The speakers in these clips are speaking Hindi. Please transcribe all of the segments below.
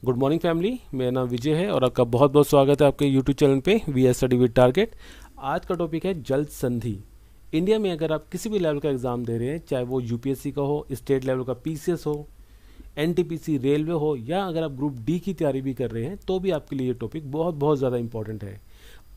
Good morning family. मेरा नाम विजय है और आपका बहुत बहुत स्वागत है आपके यूट्यूब चैनल पे V S study with target. आज का टॉपिक है जल संधि। इंडिया में अगर आप किसी भी लेवल का एग्ज़ाम दे रहे हैं, चाहे वो यूपीएससी का हो, स्टेट लेवल का पीसीएस हो, एनटीपीसी, रेलवे हो, या अगर आप ग्रुप डी की तैयारी भी कर रहे हैं तो भी आपके लिए ये टॉपिक बहुत बहुत ज़्यादा इंपॉर्टेंट है।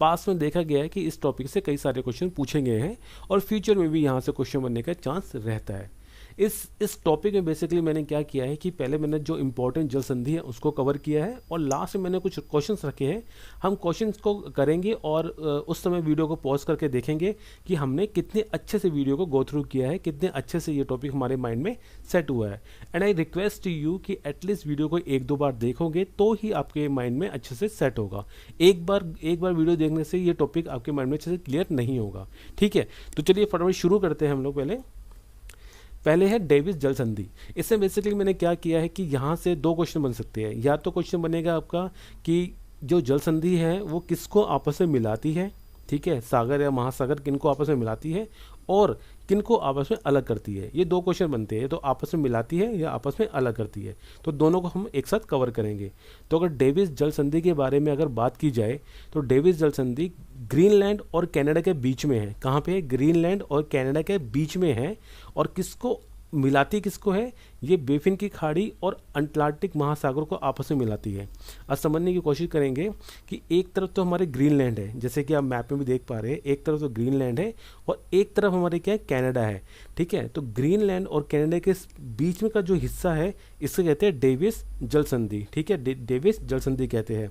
पास में देखा गया है कि इस टॉपिक से कई सारे क्वेश्चन पूछे गए हैं और फ्यूचर में भी यहाँ से क्वेश्चन बनने का चांस रहता है। इस टॉपिक में बेसिकली मैंने क्या किया है कि पहले मैंने जो इंपॉर्टेंट जल संधि है उसको कवर किया है और लास्ट में मैंने कुछ क्वेश्चंस रखे हैं। हम क्वेश्चंस को करेंगे और उस समय वीडियो को पॉज करके देखेंगे कि हमने कितने अच्छे से वीडियो को गो थ्रू किया है, कितने अच्छे से ये टॉपिक हमारे माइंड में सेट हुआ है। एंड आई रिक्वेस्ट यू कि एटलीस्ट वीडियो को एक दो बार देखोगे तो ही आपके माइंड में अच्छे से सेट होगा। एक बार वीडियो देखने से ये टॉपिक आपके माइंड में अच्छे से क्लियर नहीं होगा। ठीक है, तो चलिए फटाफट शुरू करते हैं हम लोग। पहले है डेविस जल संधि। इसमें बेसिकली मैंने क्या किया है कि यहाँ से दो क्वेश्चन बन सकते हैं। या तो क्वेश्चन बनेगा आपका कि जो जल संधि है वो किसको आपस में मिलाती है, ठीक है, सागर या महासागर किनको आपस में मिलाती है और किनको आपस में अलग करती है। ये दो क्वेश्चन बनते हैं, तो आपस में मिलाती है या आपस में अलग करती है, तो दोनों को हम एक साथ कवर करेंगे। तो अगर डेविस जल संधि के बारे में अगर बात की जाए तो डेविस जल संधि ग्रीनलैंड और कनाडा के बीच में है। कहाँ पे है? ग्रीनलैंड और कनाडा के बीच में है। और किसको मिलाती किसको है? ये बेफिन की खाड़ी और अटलांटिक महासागर को आपस में मिलाती है। अब समझने की कोशिश करेंगे कि एक तरफ तो हमारे ग्रीनलैंड है, जैसे कि आप मैप में भी देख पा रहे हैं, एक तरफ तो ग्रीनलैंड है और एक तरफ हमारे क्या है? कनाडा है। ठीक है, तो ग्रीनलैंड और कनाडा के बीच में का जो हिस्सा है इसे कहते हैं डेविस जल संधि। ठीक है, डेविस जल संधि कहते हैं।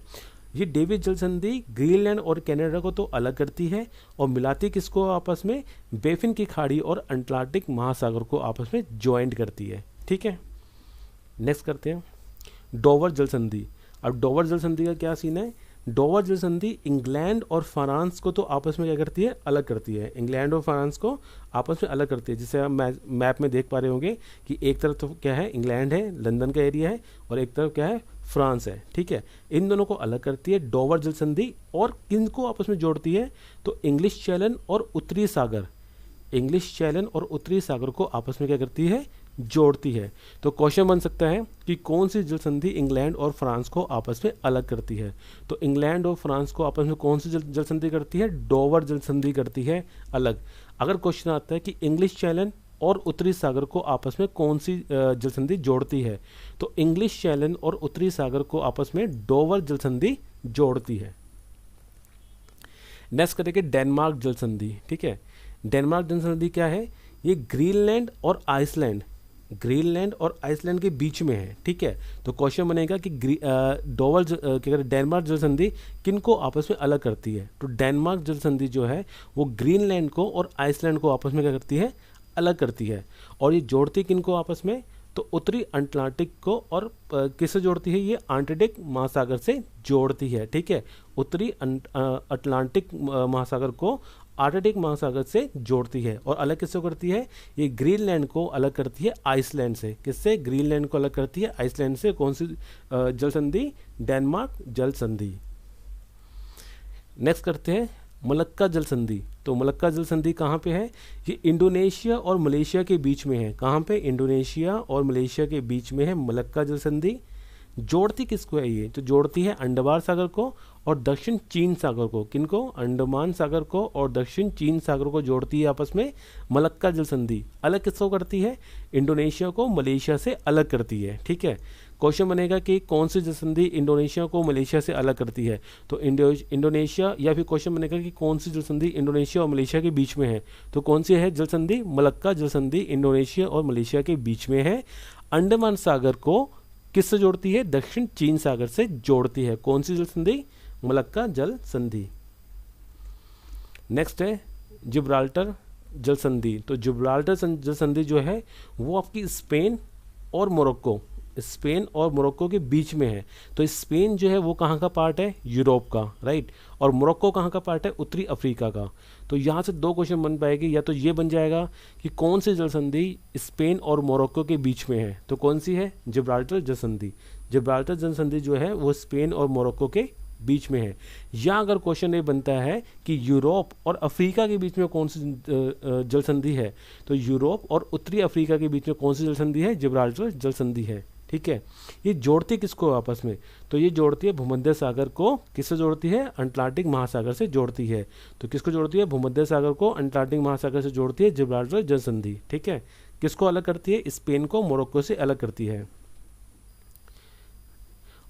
ये डेविस जल संधि ग्रीनलैंड और कनाडा को तो अलग करती है और मिलाती किसको आपस में? बेफिन की खाड़ी और अटलांटिक महासागर को आपस में ज्वाइंट करती है। ठीक है, नेक्स्ट करते हैं डोवर जल संधि। अब डोवर जल संधि का क्या सीन है? डोवर जल संधि इंग्लैंड और फ्रांस को तो आपस में क्या करती है? अलग करती है। इंग्लैंड और फ्रांस को आपस में अलग करती है। जिसे आप मैप में देख पा रहे होंगे कि एक तरफ तो क्या है? इंग्लैंड है, लंदन का एरिया है, और एक तरफ क्या है? फ्रांस है। ठीक है, इन दोनों को अलग करती है डोवर जल संधि। और किनको आपस में जोड़ती है? तो इंग्लिश चैनल और उत्तरी सागर, इंग्लिश चैनल और उत्तरी सागर को आपस में क्या करती है? जोड़ती है। तो क्वेश्चन बन सकता है कि कौन सी जल संधि इंग्लैंड और फ्रांस को आपस में अलग करती है? तो इंग्लैंड और फ्रांस को आपस में कौन सी जल संधि करती है? डोवर जल संधि करती है अलग। अगर क्वेश्चन आता है कि इंग्लिश चैनल और उत्तरी सागर को आपस में कौन सी जल संधि जोड़ती है, तो इंग्लिश चैनल और उत्तरी सागर को आपस में डोवर जल संधि जोड़ती है। नेक्स्ट करेंगे डेनमार्क जल संधि। ठीक है, डेनमार्क जल संधि क्या है? ये ग्रीनलैंड और आइसलैंड, ग्रीनलैंड और आइसलैंड के बीच में है। ठीक है, तो क्वेश्चन बनेगा कि डेनमार्क जल संधि किनको आपस में अलग करती है? तो डेनमार्क जल संधि जो है वो ग्रीनलैंड को और आइसलैंड को आपस में क्या करती है? अलग करती है। और ये जोड़ती किनको आपस में? तो उत्तरी अटलांटिक को और किससे जोड़ती है? ये आर्कटिक महासागर से जोड़ती है। ठीक है, उत्तरी अटलांटिक महासागर को आर्कटिक महासागर से जोड़ती है। और अलग किससे करती है? ये ग्रीनलैंड को अलग करती है आइसलैंड से। किससे? ग्रीनलैंड को अलग करती है आइसलैंड से। कौन सी जल संधि? डेनमार्क जल संधि। नेक्स्ट करते हैं मलक्का जल संधि। तो मलक्का जल संधि कहाँ पे है? ये इंडोनेशिया और मलेशिया के बीच में है। कहाँ पे? इंडोनेशिया और मलेशिया के बीच में है मलक्का जल संधि। जोड़ती किसको है ये? तो जोड़ती है अंडमान सागर को और दक्षिण चीन सागर को। किनको? अंडमान सागर को और दक्षिण चीन सागर को जोड़ती है आपस में मलक्का जल संधि। अलग किसको करती है? इंडोनेशिया को मलेशिया से अलग करती है। ठीक है, क्वेश्चन बनेगा कि कौन सी जल संधि इंडोनेशिया को मलेशिया से अलग करती है? तो इंडोनेशिया, या फिर क्वेश्चन बनेगा कि कौन सी जल संधि इंडोनेशिया और मलेशिया के बीच में है? तो कौन सी है जल संधि? मलक्का जल संधि इंडोनेशिया और मलेशिया के बीच में है। अंडमान सागर को किससे जोड़ती है? दक्षिण चीन सागर से जोड़ती है। कौन सी जल संधि? मलक्का जल संधि। नेक्स्ट है जिब्राल्टर जल संधि। तो जिब्राल्टर जल संधि जो है वो आपकी स्पेन और मोरक्को के बीच में है। तो स्पेन जो है वो कहाँ का पार्ट है? यूरोप का, राइट। और मोरक्को कहाँ का पार्ट है? उत्तरी अफ्रीका का। तो यहाँ से दो क्वेश्चन बन पाएंगे। या तो ये बन जाएगा कि कौन सी जल संधि स्पेन और मोरक्को के बीच में है? तो कौन सी है? जिब्राल्टर जल संधि। जिब्राल्टर जल संधि जो है वो स्पेन और मोरक्को के बीच में है। या अगर क्वेश्चन ये बनता है कि यूरोप और अफ्रीका के बीच में कौन सी जल संधि है, तो यूरोप और उत्तरी अफ्रीका के बीच में कौन सी जल संधि है? जिब्राल्टर जल संधि है। ठीक है। ये जोड़ती किसको आपस में, तो ये जोड़ती है भूमध्य सागर को, किससे जोड़ती है, अटलांटिक महासागर से जोड़ती है। तो किसको जोड़ती है, भूमध्य सागर को अटलांटिक महासागर से जोड़ती है जिब्राल्टर जल संधि, ठीक है। किसको अलग करती है, स्पेन को मोरक्को से अलग करती है।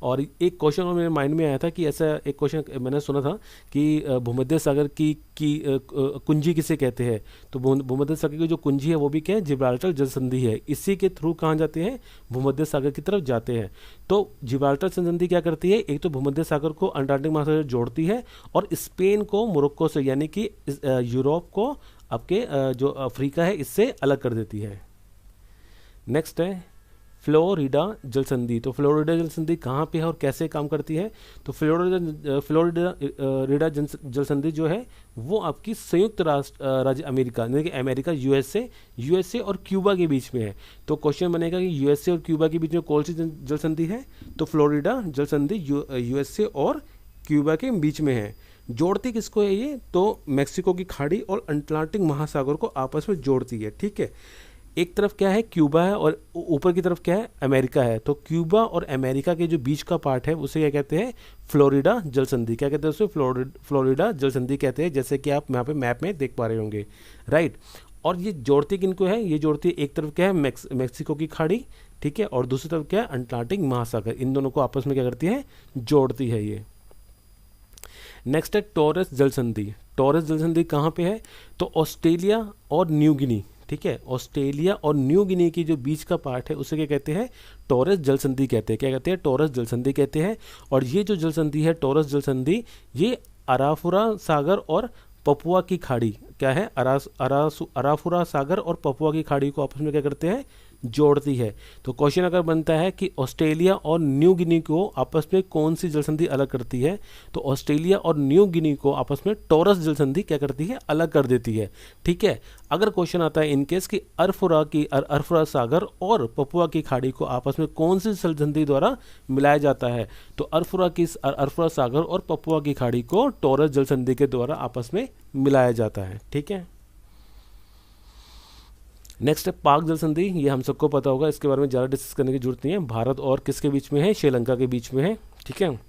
और एक क्वेश्चन और मेरे माइंड में आया था कि ऐसा एक क्वेश्चन मैंने सुना था कि भूमध्य सागर की कुंजी किसे कहते हैं, तो भूमध्य सागर की जो कुंजी है वो भी क्या है, जिब्राल्टर जल संधि है। इसी के थ्रू कहाँ जाते हैं, भूमध्य सागर की तरफ जाते हैं। तो जिब्राल्टर जल संधि क्या करती है, एक तो भूमध्य सागर को अंटार्कटिक महासागर से जोड़ती है और स्पेन को मोरक्को से यानी कि यूरोप को आपके जो अफ्रीका है इससे अलग कर देती है। नेक्स्ट है फ्लोरिडा जल संधि। तो फ्लोरिडा जल संधि कहाँ पे है और कैसे काम करती है, तो फ्लोरिडा जल संधि जो है वो आपकी संयुक्त राज्य अमेरिका यानी कि अमेरिका यूएसए और क्यूबा के बीच में है। तो क्वेश्चन बनेगा कि यूएसए और क्यूबा के बीच में कौन सी जल संधि है, तो फ्लोरिडा जल संधि यूएसए और क्यूबा के बीच में है। जोड़ती किसको है ये, तो मैक्सिको की खाड़ी और अटलांटिक महासागर को आपस में जोड़ती है, ठीक है। एक तरफ क्या है, क्यूबा है और ऊपर की तरफ क्या है, अमेरिका है। तो क्यूबा और अमेरिका के जो बीच का पार्ट है उसे क्या कहते हैं, फ्लोरिडा जल संधि। क्या कहते हैं उसे, फ्लोरिडा जल संधि कहते हैं, जैसे कि आप यहाँ पे मैप में देख पा रहे होंगे, राइट। और ये जोड़ती किनको है, ये जोड़ती एक तरफ क्या है, मैक्सिको की खाड़ी, ठीक है, और दूसरी तरफ क्या है, अटलांटिक महासागर। इन दोनों को आपस में क्या करती है, जोड़ती है ये। नेक्स्ट है टॉरस जल संधि। टॉरस जल संधि कहाँ पे है, तो ऑस्ट्रेलिया और न्यू गिनी, ठीक है। ऑस्ट्रेलिया और न्यू गिनी की जो बीच का पार्ट है उसे क्या कहते हैं, टॉरस जल संधि कहते हैं। क्या कहते हैं, टॉरस जल संधि कहते हैं। और ये जो जल संधि है, टॉरस जल संधि, ये अराफुरा सागर और पपुआ की खाड़ी क्या है, अराफुरा सागर और पपुआ की खाड़ी को आपस में क्या करते हैं, जोड़ती है। तो क्वेश्चन अगर बनता है कि ऑस्ट्रेलिया और न्यू गिनी को आपस में कौन सी जल संधि अलग करती है, तो ऑस्ट्रेलिया और न्यू गिनी को आपस में टॉरस जल संधि क्या करती है, अलग कर देती है, ठीक है। अगर क्वेश्चन आता है इनकेस कि अरफुरा सागर और पपुआ की खाड़ी को आपस में कौन सी जल संधि द्वारा मिलाया जाता है, तो अरफुरा सागर और पपुआ की खाड़ी को टॉरस जल संधि के द्वारा आपस में मिलाया जाता है, ठीक है। नेक्स्ट है पाक जल संधि। ये हम सबको पता होगा, इसके बारे में ज़्यादा डिस्कस करने की जरूरत नहीं है। भारत और किसके बीच में है, श्रीलंका के बीच में है, ठीक है।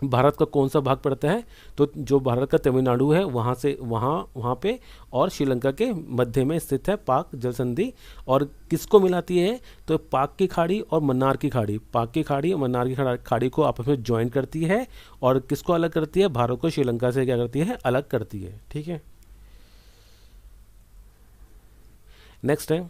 भारत का कौन सा भाग पड़ता है, तो जो भारत का तमिलनाडु है वहाँ से वहाँ पे और श्रीलंका के मध्य में स्थित है पाक जल संधि। और किसको मिलाती है, तो पाक की खाड़ी और मन्नार की खाड़ी, पाक की खाड़ी और मन्नार की खाड़ी को आपस में ज्वाइन करती है और किसको अलग करती है, भारत को श्रीलंका से क्या करती है, अलग करती है, ठीक है। नेक्स्ट है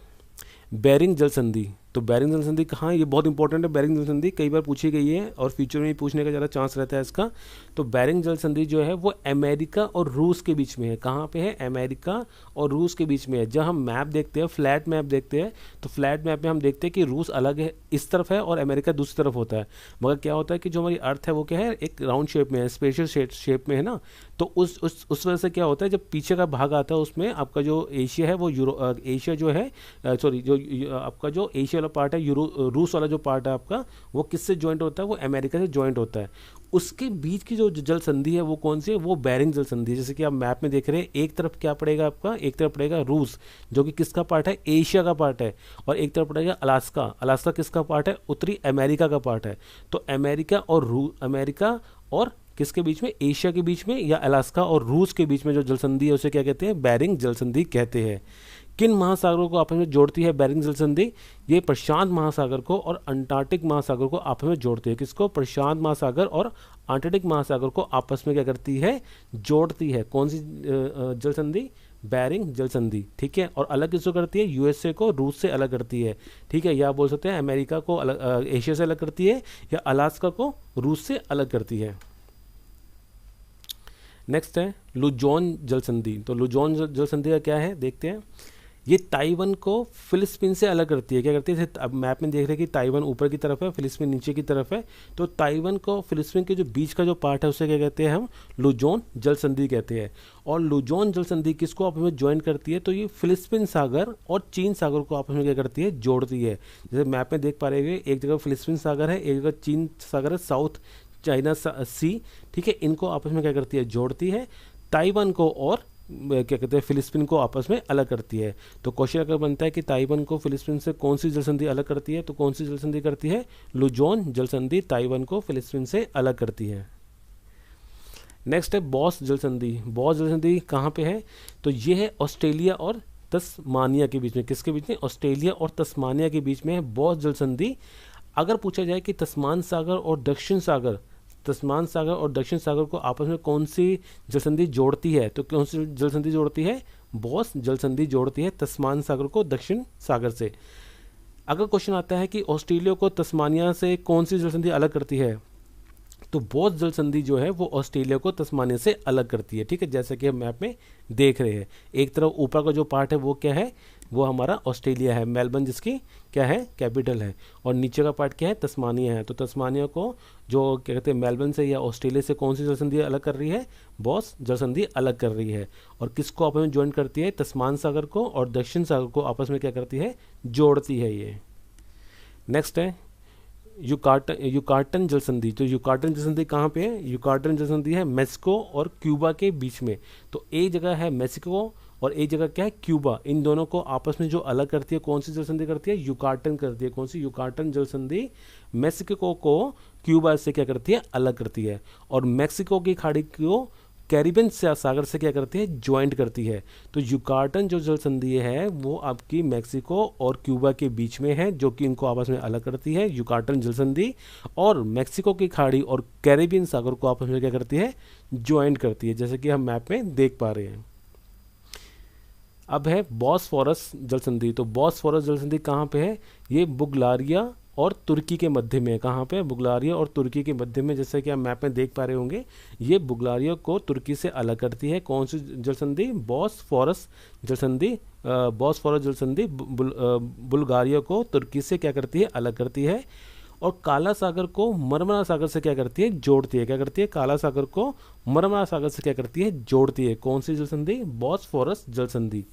बेरिंग जल संधि। तो बेरिंग जल संधि कहाँ है, ये बहुत इंपॉर्टेंट है। बेरिंग जल संधि कई बार पूछी गई है और फ्यूचर में पूछने का ज़्यादा चांस रहता है इसका। तो बेरिंग जल संधि जो है वो अमेरिका और रूस के बीच में है। कहाँ पे है, अमेरिका और रूस के बीच में है। जब हम मैप देखते हैं, फ्लैट मैप देखते हैं, तो फ्लैट मैप में हम देखते हैं कि रूस अलग है, इस तरफ है, और अमेरिका दूसरी तरफ होता है। मगर क्या होता है कि जो हमारी अर्थ है वो क्या है, एक राउंड शेप में है, स्पेशल शेप में है ना। तो उस वजह से क्या होता है, जब पीछे का भाग आता है उसमें आपका जो एशिया है वो एशिया जो है जो आपका जो एशिया वाला पार्ट है, रूस वाला जो पार्ट है आपका, वो किससे ज्वाइंट होता है, वो अमेरिका से ज्वाइंट होता है। उसके बीच की जो जल संधि है वो कौन सी है, वो बेरिंग जल संधि। जैसे कि आप मैप में देख रहे हैं, एक तरफ क्या पड़ेगा आपका, एक तरफ पड़ेगा रूस जो कि किसका पार्ट है, एशिया का पार्ट है, और एक तरफ पड़ेगा अलास्का किसका पार्ट है, उत्तरी अमेरिका का पार्ट है। तो अमेरिका और किसके बीच में, एशिया के बीच में, या अलास्का और रूस के बीच में जो जल संधि है उसे क्या कहते हैं, बेरिंग जल संधि कहते हैं। किन महासागरों को आपस में जोड़ती है बेरिंग जल संधि, ये प्रशांत महासागर को और अंटार्कटिक महासागर को आपस में जोड़ती है। किसको, प्रशांत महासागर और अंटार्कटिक महासागर को आपस में क्या करती है, जोड़ती है। कौन सी जल संधि, बेरिंग जल संधि, ठीक है। और अलग किसको करती है, यूएसए को रूस से अलग करती है, ठीक है। या बोल सकते हैं अमेरिका को अलग, एशिया से अलग करती है, या अलास्का को रूस से अलग करती है। नेक्स्ट है लुजोन जल संधि। तो लुजोन जल संधि का क्या है, देखते हैं। ये ताइवान को फिलिस्पीन से अलग करती है। क्या करती है, अब मैप में देख रहे हैं कि ताइवान ऊपर की तरफ है, फिलिस्पीन नीचे की तरफ है। तो ताइवान को फिलिस्पीन के जो बीच का जो पार्ट है उसे क्या कहते हैं, हम लुजोन जल संधि कहते हैं। और लुजोन जल संधि किसको आपस में ज्वाइन करती है, तो ये फिलिस्पीन सागर और चीन सागर को आपस में क्या करती है, जोड़ती है। जैसे मैप में देख पा रहे हैं, एक जगह फिलिस्पीन सागर है, एक जगह चीन सागर है, साउथ चाइना सी, ठीक है। इनको आपस में क्या करती है, जोड़ती है। ताइवान को और क्या कहते हैं फिलिस्तीन को आपस में अलग करती है। तो क्वेश्चन अगर बनता है कि ताइवान को फिलिस्तीन से कौन सी जल संधि अलग करती है, तो कौन सी जल संधि करती है? लुजोन जल संधि ताइवान को फिलिस्तीन से अलग करती है। नेक्स्ट है बॉस जल संधि। बॉस जल संधि कहाँ पे है? तो ये है ऑस्ट्रेलिया और तस्मानिया के बीच में। किसके बीच में? ऑस्ट्रेलिया और तस्मानिया के बीच में है बॉस जल संधि। अगर पूछा जाए कि तस्मान सागर और दक्षिण सागर, तस्मान सागर और दक्षिण सागर को आपस में कौन सी जल संधि जोड़ती है, तो कौन सी जल संधि जोड़ती है? बॉस जल संधि जोड़ती है तस्मान सागर को दक्षिण सागर से। अगर क्वेश्चन आता है कि ऑस्ट्रेलिया को तस्मानिया से कौन सी जल संधि अलग करती है, तो बॉस जल संधि जो है वो ऑस्ट्रेलिया को तस्मानिया से अलग करती है। ठीक है, जैसे कि हम मैप में देख रहे हैं, एक तरफ ऊपर का जो पार्ट है वो क्या है? वो हमारा ऑस्ट्रेलिया है, मेलबर्न जिसकी क्या है? कैपिटल है। और नीचे का पार्ट क्या है? तस्मानिया है। तो तस्मानिया को जो क्या कहते हैं मेलबर्न से या ऑस्ट्रेलिया से कौन सी जल संधि अलग कर रही है? बॉस जल संधि अलग कर रही है। और किसको आपस में ज्वाइन करती है? तस्मान सागर को और दक्षिण सागर को आपस में क्या करती है? जोड़ती है ये। नेक्स्ट है युकाटन जल संधि। तो युकाटन जल संधि कहाँ पे है? युकाटन जल संधि है मेक्सिको और क्यूबा के बीच में। तो एक जगह है मेक्सिको और एक जगह क्या है? क्यूबा। इन दोनों को आपस में जो अलग करती है कौन सी जल संधि करती है? युकाटन करती है। कौन सी? युकाटन जल संधि मेक्सिको को क्यूबा से क्या करती है? अलग करती है। और मेक्सिको की खाड़ी को कैरिबियन सागर से क्या करती है? ज्वाइंट करती है। तो युकाटन जो जल संधि है वो आपकी मेक्सिको और क्यूबा के बीच में है, जो कि इनको आपस में अलग करती है, युकाटन जल संधि। और मेक्सिको की खाड़ी और कैरिबियन सागर को आपस में क्या करती है? ज्वाइंट करती है, जैसे कि हम मैप में देख पा रहे हैं। अब है बॉस्फोरस जल संधि। तो बॉस्फोरस जल संधि कहाँ पे है? ये बुल्गारिया और तुर्की के मध्य में है। कहाँ पे? बुल्गारिया और तुर्की के मध्य में, जैसे कि आप मैप में देख पा रहे होंगे। ये बुल्गारिया को तुर्की से अलग करती है। कौन सी जल संधि? बॉस्फोरस जल संधि। बॉस्फोरस जल संधि बुल्गारिया को तुर्की से क्या करती है? अलग करती है। और काला सागर को मरमरा सागर से क्या करती है? जोड़ती है। क्या करती है? काला सागर को मरमरा सागर से क्या करती है? जोड़ती है। कौन सी जल संधि? बॉस्फोरस जल संधि।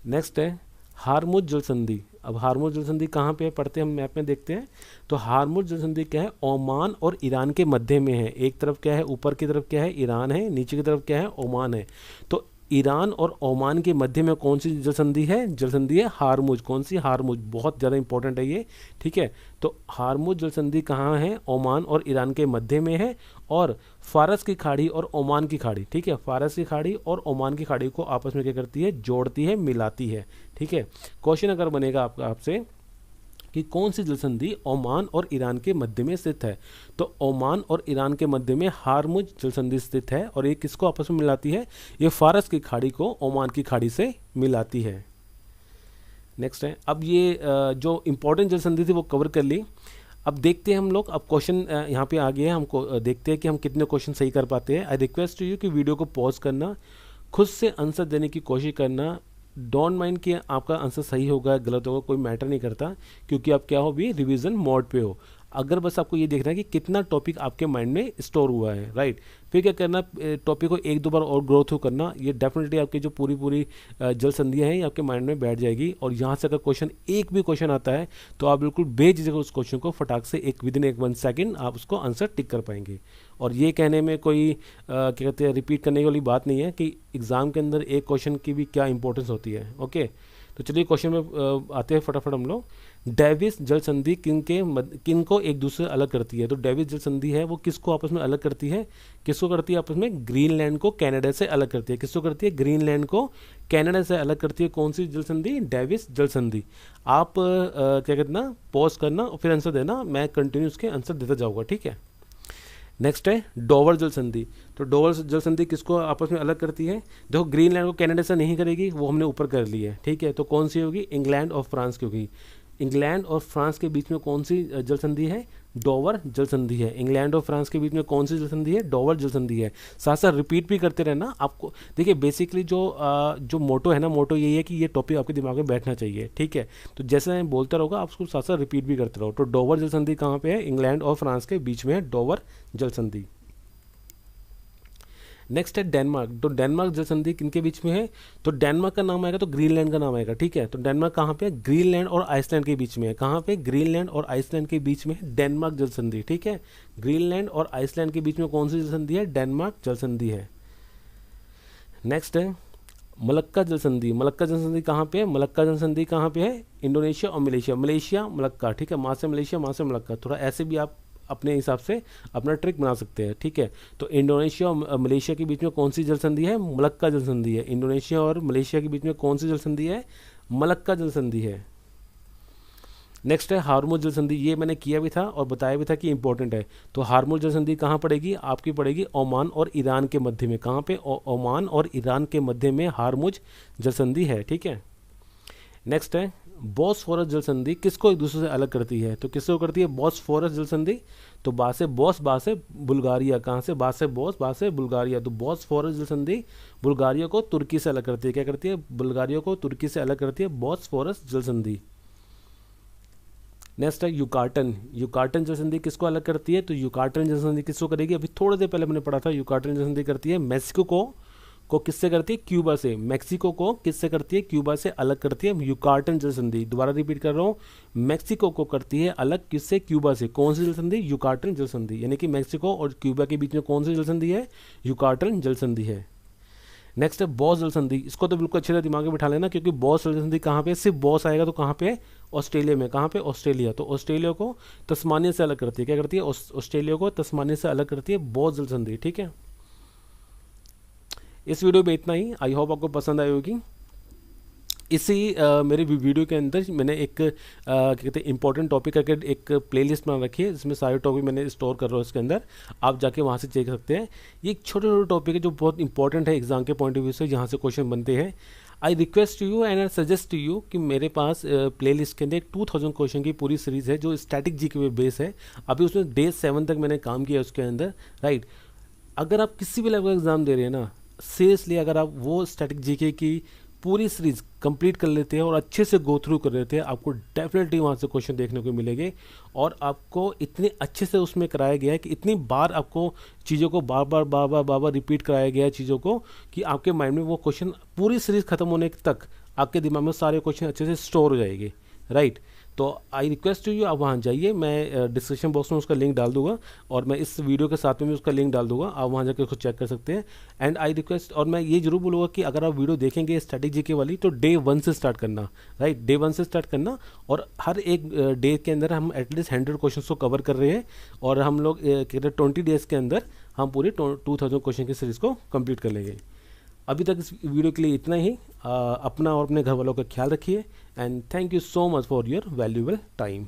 नेक्स्ट है हारमुज जल संधि। अब हारमुज जल संधि कहाँ पे है? पढ़ते हैं, हम मैप में देखते हैं। तो हारमुज जल संधि क्या है? ओमान और ईरान के मध्य में है। एक तरफ क्या है? ऊपर की तरफ क्या है? ईरान है, नीचे की तरफ क्या है? ओमान है। तो ईरान और ओमान के मध्य में कौन सी जल संधि है? जल संधि है हारमुज। कौन सी? हारमुज। बहुत ज़्यादा इंपॉर्टेंट है ये। ठीक है, तो हारमुज जल संधि कहाँ है? ओमान और ईरान के मध्य में है। और फारस की खाड़ी और ओमान की खाड़ी, ठीक है, फारस की खाड़ी और ओमान की खाड़ी को आपस में क्या करती है? जोड़ती है, मिलाती है। ठीक है, क्वेश्चन अगर बनेगा आपसे कि कौन सी जल संधि ओमान और ईरान के मध्य में स्थित है, तो ओमान और ईरान के मध्य में हारमुज जल संधि स्थित है। और ये किसको आपस में मिलाती है? ये फारस की खाड़ी को ओमान की खाड़ी से मिलाती है। नेक्स्ट है, अब ये जो इंपॉर्टेंट जल संधि थी वो कवर कर ली। अब देखते हैं हम लोग, अब क्वेश्चन यहाँ पे आ गए हैं, हमको देखते हैं कि हम कितने क्वेश्चन सही कर पाते हैं। आई रिक्वेस्ट टू यू कि वीडियो को पॉज करना, खुद से आंसर देने की कोशिश करना। डोंट माइंड कि आपका आंसर सही होगा गलत होगा, कोई मैटर नहीं करता, क्योंकि आप क्या हो भी रिवीजन मोड पे हो। अगर बस आपको ये देखना है कि कितना टॉपिक आपके माइंड में स्टोर हुआ है, राइट। फिर क्या करना, टॉपिक को एक दो बार और ग्रो थ्रू करना। ये डेफिनेटली आपकी जो पूरी जल संधियाँ हैं ये आपके माइंड में बैठ जाएगी। और यहाँ से अगर क्वेश्चन एक भी क्वेश्चन आता है तो आप बिल्कुल बेझिझक उस क्वेश्चन को फटाक से विदिन 1 सेकेंड आप उसको आंसर टिक कर पाएंगे। और ये कहने में कोई क्या कहते हैं रिपीट करने वाली बात नहीं है कि एग्ज़ाम के अंदर एक क्वेश्चन की भी क्या इंपॉर्टेंस होती है। ओके, तो चलिए क्वेश्चन में आते हैं फटाफट हम लोग। डेविस जल संधि किन को एक दूसरे से अलग करती है? तो डेविस जल संधि है वो किसको आपस में अलग करती है? किसको करती है आपस में? ग्रीनलैंड को कनाडा से अलग करती है। किसको करती है? ग्रीनलैंड को कनाडा से अलग करती है। कौन सी जल संधि? डेविस जल संधि। आप क्या कहते ना, पॉज करना और फिर आंसर देना, मैं कंटिन्यू उसके आंसर देता जाऊँगा, ठीक है। नेक्स्ट है डोवर जल संधि। तो डोवर जल संधि किसको आपस में अलग करती है? देखो, ग्रीनलैंड को कनाडा से नहीं करेगी, वो हमने ऊपर कर ली है, ठीक है। तो कौन सी होगी? इंग्लैंड और फ्रांस की होगी। इंग्लैंड और फ्रांस के बीच में कौन सी जल संधि है? डोवर जल संधि है। इंग्लैंड और फ्रांस के बीच में कौन सी जल संधि है? डोवर जल संधि है। साथ साथ रिपीट भी करते रहना आपको। देखिए, बेसिकली जो मोटो है ना, मोटो यही है कि ये टॉपिक आपके दिमाग में बैठना चाहिए, ठीक है। तो जैसे मैं बोलता रहूँगा, आप उसको साथ साथ रिपीट भी करते रहो। तो डोवर जल संधि कहाँ पे है? इंग्लैंड और फ्रांस के बीच में है डोवर जल संधि। नेक्स्ट है डेनमार्क। तो डेनमार्क जल संधि किनके बीच में है? तो डेनमार्क का नाम आएगा तो ग्रीनलैंड का नाम आएगा, ठीक है। तो डेनमार्क कहाँ पे है? ग्रीनलैंड और आइसलैंड के बीच में है। कहाँ पे? ग्रीनलैंड और आइसलैंड के बीच में है डेनमार्क जल संधि, ठीक है। ग्रीनलैंड और आइसलैंड के बीच में कौन सी जल संधि है? डेनमार्क जल संधि है। नेक्स्ट है मलक्का जल संधि। मलक्का जल संधि कहाँ पे है? मलक्का जल संधि कहाँ पे है? इंडोनेशिया और मलेशिया। मलेशिया मलक्का, ठीक है, वहाँ से मलेशिया, वहाँ से मलक्का। थोड़ा ऐसे भी आप अपने हिसाब से अपना ट्रिक बना सकते हैं, ठीक है। तो इंडोनेशिया और मलेशिया के बीच में कौन सी जल संधि है? मलक्का जल संधि है। इंडोनेशिया और मलेशिया के बीच में कौन सी जल संधि है? मलक्का जल संधि है। नेक्स्ट है हार्मुज जल संधि। ये मैंने किया भी था और बताया भी था कि इंपॉर्टेंट है। तो हार्मुज जल संधि कहाँ पड़ेगी? आपकी पड़ेगी ओमान और ईरान के मध्य में। कहाँ पे? ओमान और ईरान के मध्य में हार्मुज जल संधि है, ठीक है। नेक्स्ट है बॉस्फोरस जल संधि। किसको एक दूसरे से अलग करती है? तो किसको करती है? बॉस्फोरस जल संधि। तो बा से बॉस, बा से बुल्गारिया। कहाँ से? बा से बॉस, बा से बुल्गारिया। तो बॉस्फोरस जल संधि बुल्गारिया को तुर्की से अलग करती है। क्या करती है? बुल्गारिया को तुर्की से अलग करती है बॉस्फोरस जल संधि। नेक्स्ट है युकाटन। युकाटन जल संधि किसको अलग करती है? तो युकाटन जल संधि किसको करेगी? अभी थोड़ी देर पहले मैंने पढ़ा था। युकाटन जल संधि करती है मेक्सिको को किससे करती है? क्यूबा से। मेक्सिको को किससे करती है? क्यूबा से अलग करती है युकाटन जल संधि। दोबारा रिपीट कर रहा हूँ, मेक्सिको को करती है अलग किससे? क्यूबा से। कौन सी जल संधि? युकाटन जल संधि। यानी कि मेक्सिको और क्यूबा के बीच में कौन सी जल संधि है? युकाटन जल संधि है। नेक्स्ट है बॉस जल संधि। इसको तो बिल्कुल अच्छे से दिमाग में बिठा लेना, क्योंकि बॉस जल संधि कहाँ पे? सिर्फ बॉस आएगा तो कहाँ पे? ऑस्ट्रेलिया में। कहाँ पे? ऑस्ट्रेलिया। तो ऑस्ट्रेलिया को तस्मानिया से अलग करती है। क्या करती है? ऑस्ट्रेलिया को तस्मानिया से अलग करती है बॉस जल संधि, ठीक है। इस वीडियो में इतना ही। आई होप आपको पसंद आई होगी। इसी मेरे वीडियो के अंदर मैंने एक क्या कहते हैं इंपॉर्टेंट टॉपिक करके एक प्लेलिस्ट बना रखी है, जिसमें सारे टॉपिक मैंने स्टोर कर रहा हूँ इसके अंदर। आप जाके वहाँ से चेक कर सकते हैं। ये एक छोटे छोटे टॉपिक है जो बहुत इंपॉर्टेंट है एग्जाम के पॉइंट ऑफ व्यू से, जहाँ से क्वेश्चन बनते हैं। I request to you and I suggest to you कि मेरे पास प्लेलिस्ट के अंदर 2000 क्वेश्चन की पूरी सीरीज़ है जो स्टैटिक जी के बेस है। अभी उसमें डे 7 तक मैंने काम किया उसके अंदर, राइट। अगर आप किसी भी लेवल का एग्ज़ाम दे रहे हैं ना, सीरियसली अगर आप वो स्टैटिक जीके की पूरी सीरीज कंप्लीट कर लेते हैं और अच्छे से गो थ्रू कर लेते हैं, आपको डेफिनेटली वहाँ से क्वेश्चन देखने को मिलेंगे। और आपको इतने अच्छे से उसमें कराया गया है कि इतनी बार आपको चीज़ों को बार बार रिपीट कराया गया है चीज़ों को, कि आपके माइंड में वो क्वेश्चन पूरी सीरीज खत्म होने तक आपके दिमाग में सारे क्वेश्चन अच्छे से स्टोर हो जाएंगे, राइट। तो आई रिक्वेस्ट टू यू, आप वहाँ जाइए। मैं डिस्क्रिप्शन बॉक्स में उसका लिंक डाल दूंगा और मैं इस वीडियो के साथ में भी उसका लिंक डाल दूंगा, आप वहाँ जाकर खुद चेक कर सकते हैं। एंड आई रिक्वेस्ट, और मैं ये जरूर बोलूँगा कि अगर आप वीडियो देखेंगे स्टैटिक जीके वाली तो डे 1 से स्टार्ट करना, राइट। डे 1 से स्टार्ट करना, और हर एक डे के अंदर हम एटलीस्ट 100 क्वेश्चन को कवर कर रहे हैं, और हम लोग कहते हैं 20 डेज़ के अंदर हम पूरी 2000 क्वेश्चन की सीरीज़ को कंप्लीट कर लेंगे। अभी तक इस वीडियो के लिए इतना ही। अपना और अपने घर वालों का ख्याल रखिए, and thank you so much for your valuable time.